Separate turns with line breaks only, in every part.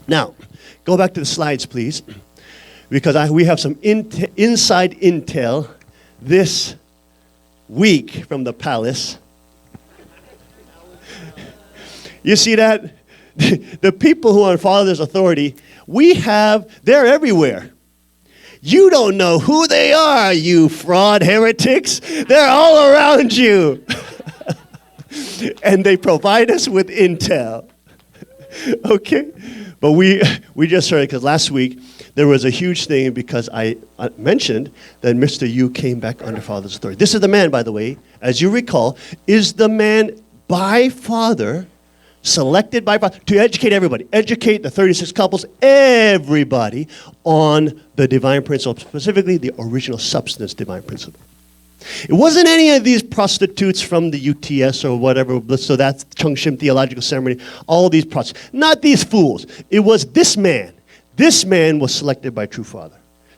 Now, go back to the slides, please, because we have some inside intel this week from the palace. You see that? The people who are on Father's authority, they're everywhere. You don't know who they are, you fraud heretics. They're all around you. And they provide us with intel. Okay? But we just heard, because last week there was a huge thing because I mentioned that Mr. Yu came back under Father's authority. This is the man, by the way, as you recall, is the man by Father, selected by Father, to educate everybody, educate the 36 couples, everybody, on the divine principle, specifically the original substance divine principle. It wasn't any of these prostitutes from the UTS or whatever, so that's Chungshim Theological Seminary, all these prostitutes. Not these fools. It was this man. This man was selected by True Father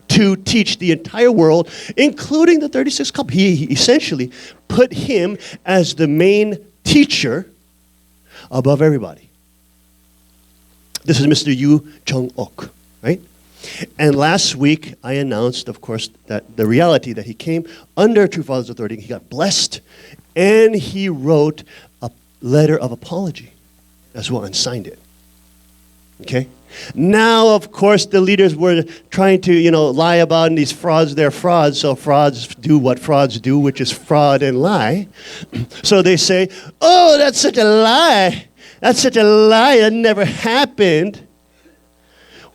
to teach the entire world, including the 36 couples. He essentially put him as the main teacher above everybody. This is Mr. Yu Chung-ok, right? And last week, I announced, of course, that the reality that he came under True Father's authority, he got blessed, and he wrote a letter of apology as well and signed it. Okay? Now, of course, the leaders were trying to, lie about these frauds. They're frauds, so frauds do what frauds do, which is fraud and lie. So they say, oh, that's such a lie. That's such a lie. That never happened.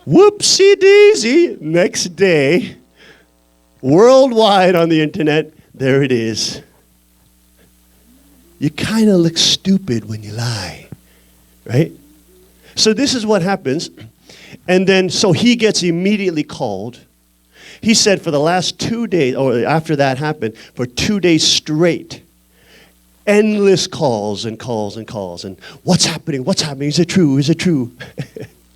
Whoopsie daisy. Next day, worldwide on the internet, there it is. You kind of look stupid when you lie, right? So this is what happens. And then, so he gets immediately called. He said for the last 2 days, or after that happened, for 2 days straight, endless calls and calls and calls. And what's happening? What's happening? Is it true? Is it true?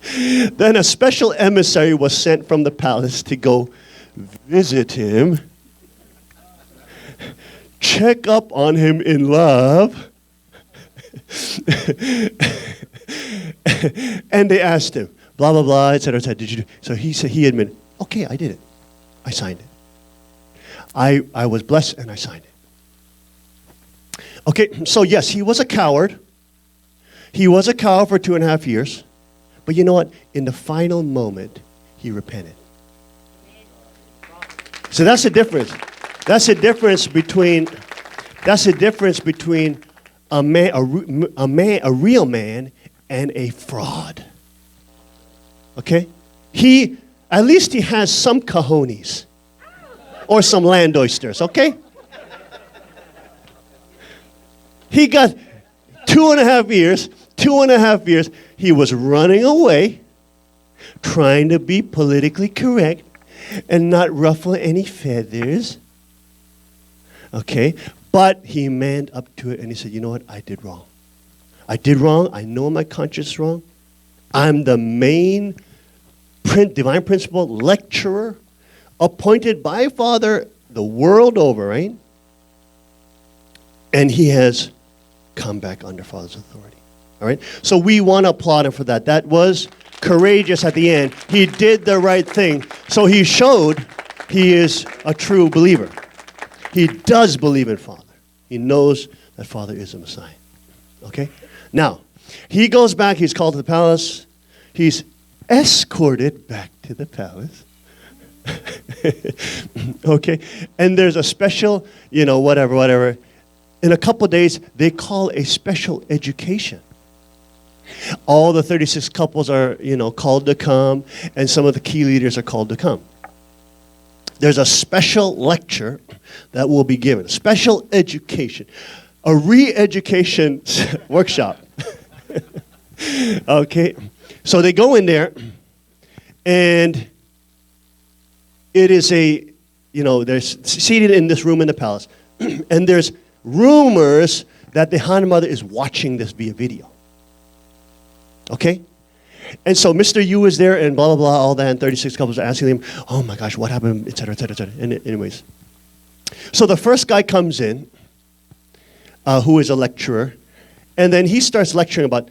Then a special emissary was sent from the palace to go visit him, check up on him in love. And they asked him, blah, blah, blah, et cetera, et cetera. Did you do? So he admitted, okay, I did it. I signed it. I was blessed and I signed it. Okay, so yes, he was a coward. He was a coward for 2.5 years. But you know what? In the final moment, he repented. So that's the difference. That's the difference between a real man and a fraud. Okay? At least he has some cojones. Or some land oysters, okay? He got 2.5 years. 2.5 years, he was running away, trying to be politically correct and not ruffle any feathers. Okay? But he manned up to it and he said, you know what? I did wrong. I did wrong. I know my conscience is wrong. I'm the main divine principle lecturer appointed by Father the world over, right? And he has come back under Father's authority. All right? So we want to applaud him for that. That was courageous at the end. He did the right thing. So he showed he is a true believer. He does believe in Father. He knows that Father is the Messiah. Okay? Now, he goes back. He's called to the palace. He's escorted back to the palace. Okay? And there's a special, whatever. In a couple of days, they call a special education. All the 36 couples are, called to come, and some of the key leaders are called to come. There's a special lecture that will be given, a special education, a re-education workshop. Okay, so they go in there, and it is they're seated in this room in the palace, and there's rumors that the Han Mother is watching this via video. Okay? And so Mr. Yu is there and blah, blah, blah, all that, and 36 couples are asking him, oh my gosh, what happened, et cetera, et cetera, et cetera. And anyways. So the first guy comes in, who is a lecturer, and then he starts lecturing about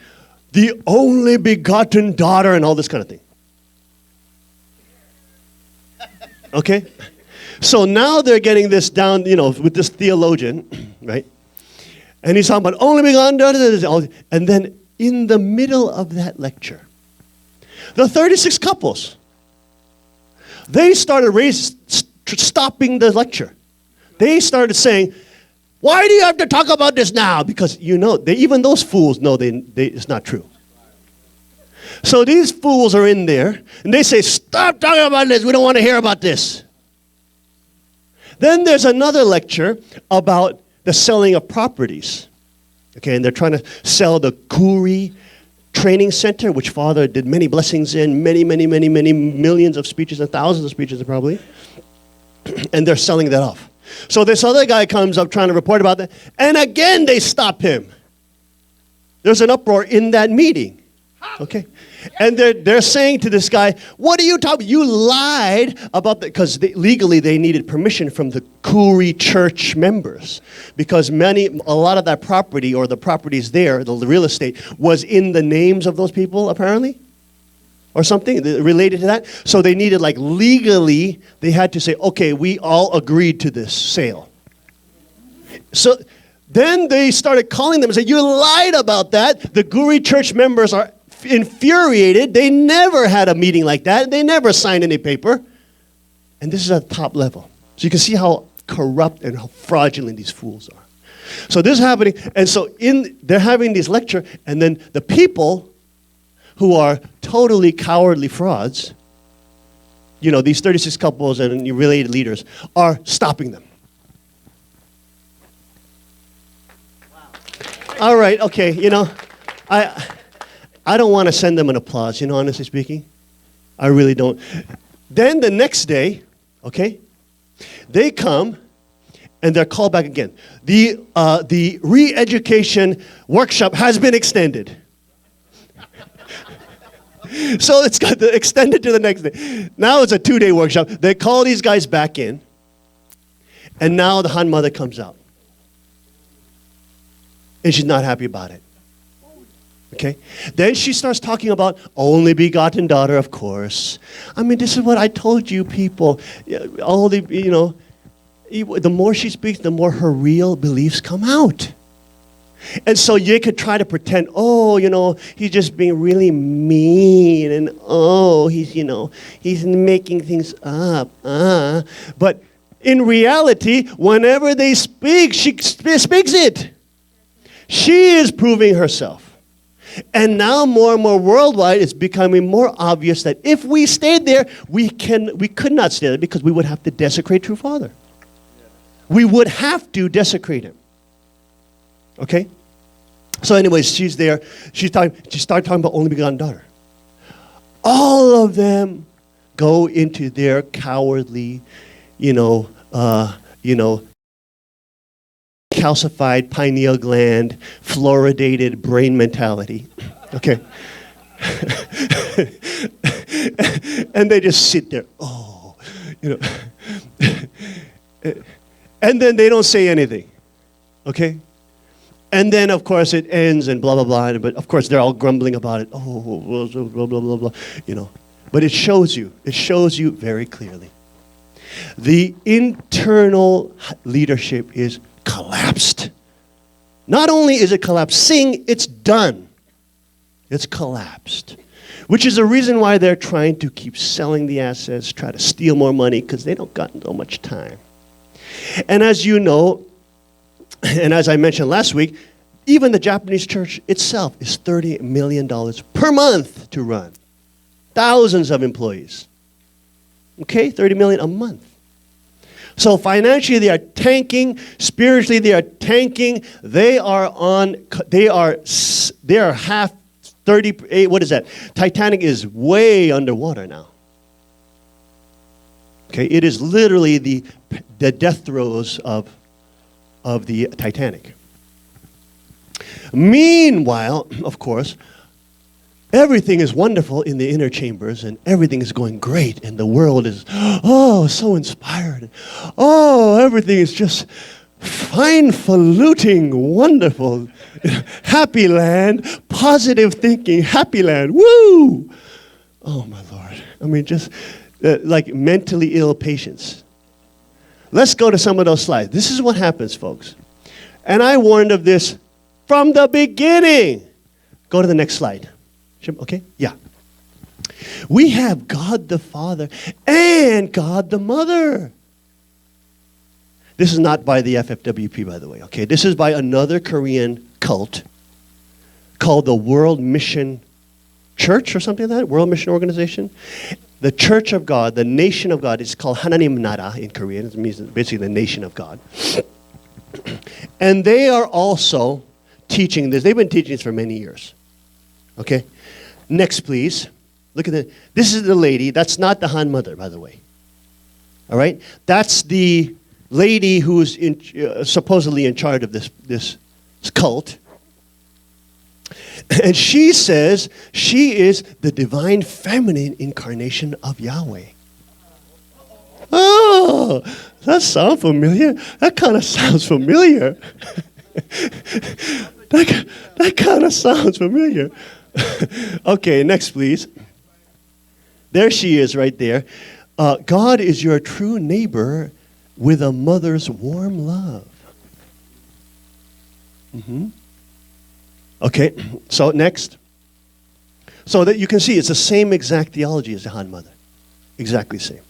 the only begotten daughter, and all this kind of thing. Okay? So now they're getting this down, with this theologian, right? And he's talking about only begotten daughter, and then in the middle of that lecture, the 36 couples, they started stopping the lecture. They started saying, why do you have to talk about this now? Because even those fools know it's not true. So these fools are in there, and they say, stop talking about this. We don't want to hear about this. Then there's another lecture about the selling of properties. Okay, and they're trying to sell the Kuri Training Center, which Father did many blessings in, many millions of speeches and thousands of speeches probably. And they're selling that off. So this other guy comes up trying to report about that, and again they stop him. There's an uproar in that meeting. Okay? And they're saying to this guy, what are you talking about? You lied about that, because legally they needed permission from the Kuri church members, because a lot of that property, or the properties there, the real estate, was in the names of those people apparently, or something related to that. So they needed, legally, they had to say, okay, we all agreed to this sale. So then they started calling them and said, you lied about that. The Kuri church members are infuriated. They never had a meeting like that. They never signed any paper. And this is at the top level. So you can see how corrupt and how fraudulent these fools are. So this is happening. And so they're having this lecture, and then the people who are totally cowardly frauds, these 36 couples and related leaders, are stopping them. Wow. All right, okay, I don't want to send them an applause, honestly speaking. I really don't. Then the next day, okay, they come and they're called back again. The re-education workshop has been extended. So it's got extended to the next day. Now it's a 2-day workshop. They call these guys back in, and now the Han mother comes out. And she's not happy about it. Okay? Then she starts talking about only begotten daughter, of course. This is what I told you people. All the more she speaks, the more her real beliefs come out. And so you could try to pretend, he's just being really mean, and he's making things up. But in reality, whenever they speak, she speaks it. She is proving herself. And now more and more worldwide, it's becoming more obvious that if we stayed there, we could not stay there, because we would have to desecrate True Father. We would have to desecrate him. Okay? So anyways, she's there. She started talking about only begotten daughter. All of them go into their cowardly, calcified pineal gland, fluoridated brain mentality. Okay? And they just sit there. And then they don't say anything. Okay? And then, of course, it ends and blah, blah, blah. But, of course, they're all grumbling about it. Oh, blah, blah, blah, blah, But it shows you very clearly. The internal leadership is collapsed. Not only is it collapsing, it's done. It's collapsed. Which is the reason why they're trying to keep selling the assets, try to steal more money, because they don't got so much time. And as you know, and as I mentioned last week, even the Japanese church itself is $30 million per month to run. Thousands of employees. Okay, $30 million a month. So financially they are tanking, spiritually they are tanking. They are half 38, what is that? Titanic is way underwater now. Okay, it is literally the death throes of the Titanic. Meanwhile, of course, everything is wonderful in the inner chambers, and everything is going great, and the world is, so inspired. Everything is just fine-faluting, wonderful, happy land, positive thinking, happy land. Woo! Oh, my Lord. I mean, just like mentally ill patients. Let's go to some of those slides. This is what happens, folks. And I warned of this from the beginning. Go to the next slide. Okay? Yeah. We have God the Father and God the Mother. This is not by the FFWP, by the way, okay? This is by another Korean cult called the World Mission Church or something like that, World Mission Organization. The Church of God, the Nation of God, is called Hananim Nara in Korean. It means basically the Nation of God. And they are also teaching this. They've been teaching this for many years. Okay? Next, please. Look at that. This is the lady. That's not the Han mother, by the way. All right? That's the lady who's supposedly in charge of this cult. And she says she is the divine feminine incarnation of Yahweh. Oh, does that sound familiar? That kind of sounds familiar. that kind of sounds familiar. Okay, next, please. There she is right there. God is your true neighbor with a mother's warm love. Mm-hmm. Okay, so next. So that you can see it's the same exact theology as the Han mother. Exactly the same.